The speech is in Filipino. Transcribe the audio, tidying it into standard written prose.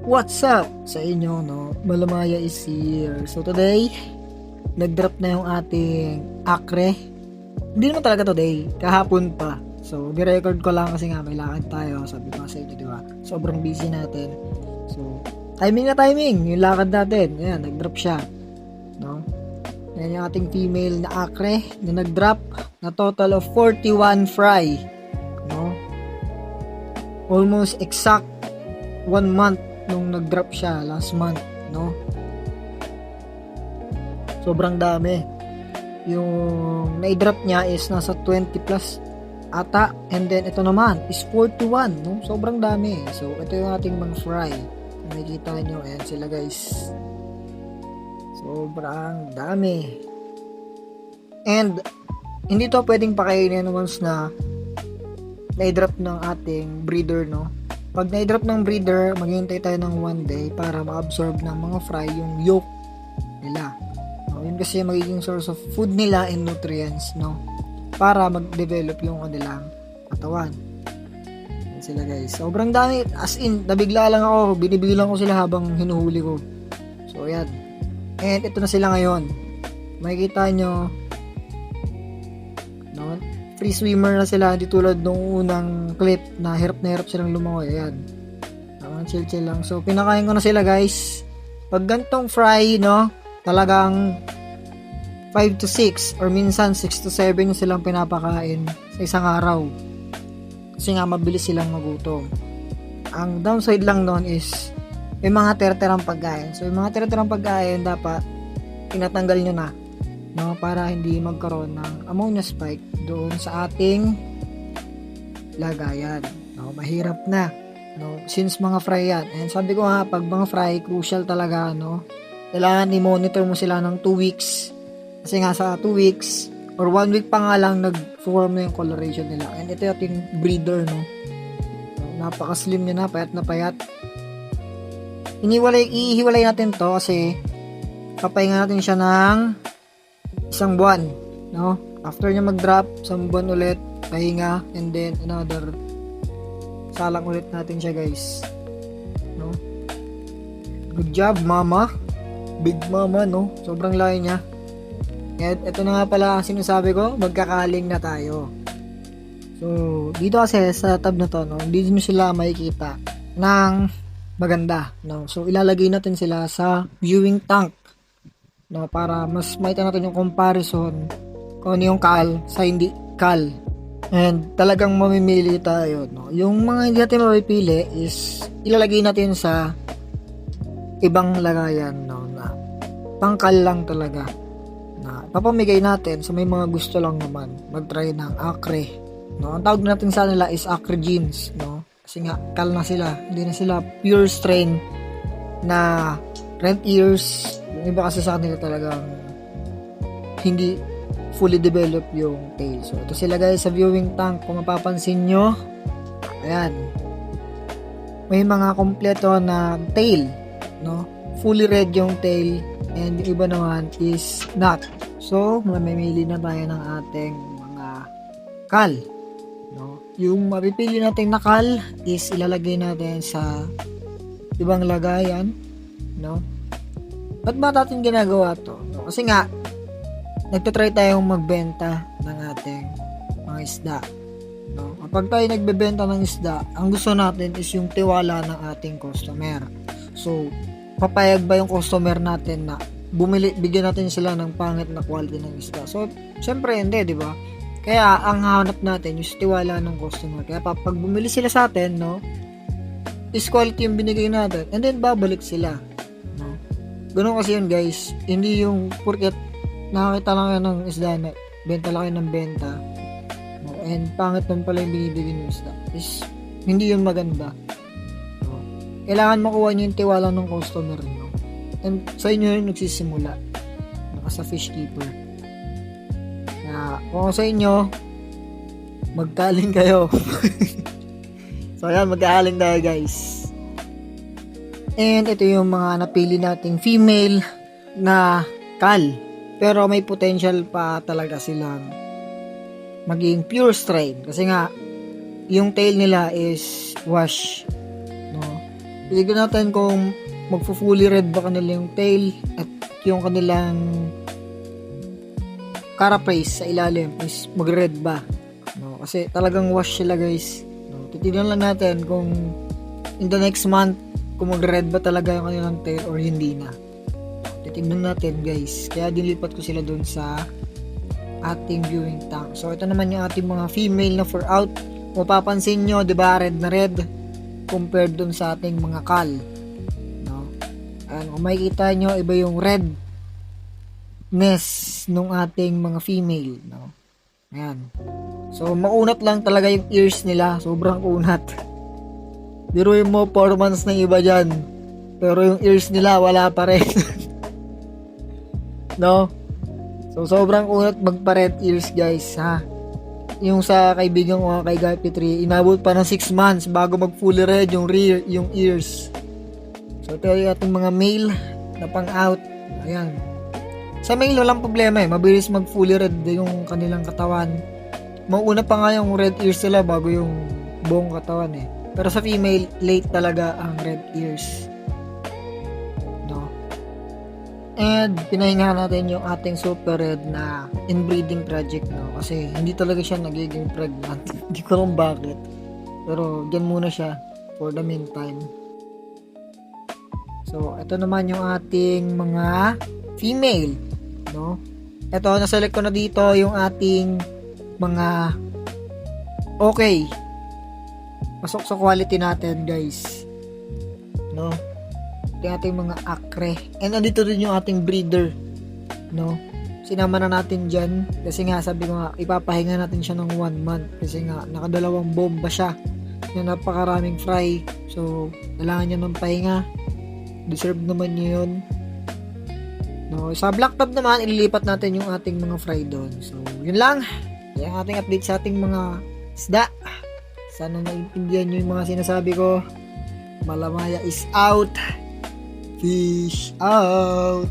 What's up sa inyo, no? Malamaya is here. So today, nag-drop na yung ating Acre. Hindi naman talaga today, kahapon pa. So, ni-record ko lang kasi nga may lakad tayo. Sabi ko sa inyo, di ba? Sobrang busy natin. So, timing na timing, yung lakad natin. Ayan, nag-drop siya. No? Ayan yung ating female na Acre na nag-drop na total of 41 fry. No? Almost exact 1 month nung nag-drop siya last month, no? Sobrang dami. Yung na-drop niya is nasa 20 plus ata, and then ito naman is 41, no? Sobrang dami. So ito yung ating mga fry. Nakikita nyo, ayan sila guys. Sobrang dami. And hindi to pwedeng pakainin once na na-drop ng ating breeder, no? Pag na-drop ng breeder, maghihintay tayo ng 1 day para ma-absorb ng mga fry yung yolk nila. No, yun kasi magiging source of food nila and nutrients, no? Para mag-develop yung kanilang katawan. Yan sila guys. Sobrang dami. As in, nabigla lang ako. Binibilang ko sila habang hinuhuli ko. So, yan. And ito na sila ngayon. Makikita nyo, no? Free swimmer na sila, di tulad nung unang clip na hirap silang lumangoy. Ayan. Chill lang. So, pinakain ko na sila guys. Pag gantong fry, no, talagang 5 to 6 or minsan 6 to 7 yung silang pinapakain sa isang araw. Kasi nga mabilis silang magutom. Ang downside lang nun is may mga tira-tirang pagkain. So, yung mga tira-tirang pagkain dapat tinatanggal nyo na, no, para hindi magkaroon ng ammonia spike doon sa ating lagayan. No, mahirap na, no, since mga fry yan. And sabi ko nga, pag mga fry, crucial talaga, no, kailangan i-monitor mo sila ng 2 weeks. Kasi nga sa 2 weeks or 1 week pa nga lang nag-form na yung coloration nila. And ito yung ating breeder, no, napaka-slim niya na, payat na payat. Ihiwalay natin to kasi papahinga natin siya ng 1 buwan, no? After niya mag-drop, 1 buwan ulit, pahinga, and then another salang ulit natin siya guys, no? Good job mama, big mama, no? Sobrang laki niya. At ito na nga pala ang sinasabi ko, magkakaling na tayo. So dito kasi sa tab na to, no, hindi nyo sila makikita ng maganda, no? So ilalagay natin sila sa viewing tank, no, para mas makita natin yung comparison kung ano yung kal sa hindi kal. And talagang mamimili tayo, no? Yung mga hindi natin mapipili is ilalagay natin sa ibang lagayan, no, na pangkal lang talaga, na papamigay natin sa may mga gusto lang naman mag-try ng Acre, no? Ang tawag natin sa nila is Acre genes, no? Kasi nga kal na sila, hindi na sila pure strain na rent ears. Yung iba kasi sa kanila talagang hindi fully develop yung tail. So, ito sila guys sa viewing tank. Kung mapapansin nyo, ayan, may mga kompleto na tail, no? Fully red yung tail, and yung iba naman is not. So, mamimili na tayo ng ating mga kal, no? Yung mapipili natin na kal is ilalagay natin sa ibang lagayan, no? Ba't ba natin ginagawa to? No? Kasi nga, nagtatry tayong magbenta ng ating mga isda, no? Kapag tayo nagbebenta ng isda, ang gusto natin is yung tiwala ng ating customer. So, papayag ba yung customer natin na bigyan natin sila ng pangit na quality ng isda? So, syempre hindi, di ba? Kaya, ang hanap natin is tiwala ng customer. Kaya, pag bumili sila sa atin, no, is quality yung binigay natin, and then babalik sila, no? Ganun kasi yun guys. Hindi yung porket nakakita lang kayo ng isda na benta lang kayo ng benta, no, and pangit nun pala yung binibigay ng isda, is hindi yun maganda, no? Kailangan makuha nyo yung tiwala ng customer nyo, and sa inyo yun nagsisimula, no, as a fish keeper. Kaya kung sa inyo, magkaling kayo. So yan, magkaling tayo guys. And ito yung mga napili nating female na kal. Pero may potential pa talaga silang maging pure strain. Kasi nga, yung tail nila is wash, no? Titignan natin kung magfu-fully red ba kanila yung tail at yung kanilang carapace sa ilalim is mag-red ba. No, kasi talagang wash sila guys. No, titignan lang natin kung in the next month kung mag-red ba talaga yung kanilang tail or hindi na. Titignan natin guys. Kaya dilipat ko sila dun sa ating viewing tank. So ito naman yung ating mga female na fur out. Mapapansin nyo, di ba, red na red compared dun sa ating mga cal. No? Kung makikita nyo, iba yung redness nung ating mga female. No? Ayan. So maunat lang talaga yung ears nila. Sobrang unat. Biruin mo 4 months na iba dyan. Pero yung ears nila wala pa rin. No? So sobrang unat magpa-red ears guys ha. Yung sa kaibigan ko kay Gapitri, inabot pa ng 6 months bago mag fully red yung ears. So ito yung ating mga male na pang out. Ayan. Sa male walang problema mabilis mag fully red yung kanilang katawan. Mauna pa nga yung red ears nila bago yung buong katawan Pero sa female, late talaga ang red ears. No? And pinahingahan natin yung ating super red na inbreeding project, no? Kasi hindi talaga siya nagiging pregnant. Hindi ko alam bakit. Pero dyan muna siya for the meantime. So, ito naman yung ating mga female, no? Ito, naselect ko na dito yung ating mga okay. Pasok sa quality natin, guys. No? Ito yung ating mga acre. And andito rin yung ating breeder. No? Sinama na natin dyan. Kasi nga, sabi ko nga, ipapahinga natin siya ng 1 month. Kasi nga, nakadalawang bomba siya. Na napakaraming fry. So, kailangan niya ng pahinga. Deserve naman niya yun. No? Sa black tab naman, ililipat natin yung ating mga fry doon. So, yun lang. Yung ating update sa ating mga isda. Sana naintindihan nyo yung mga sinasabi ko. Malamaya is out. Fish out.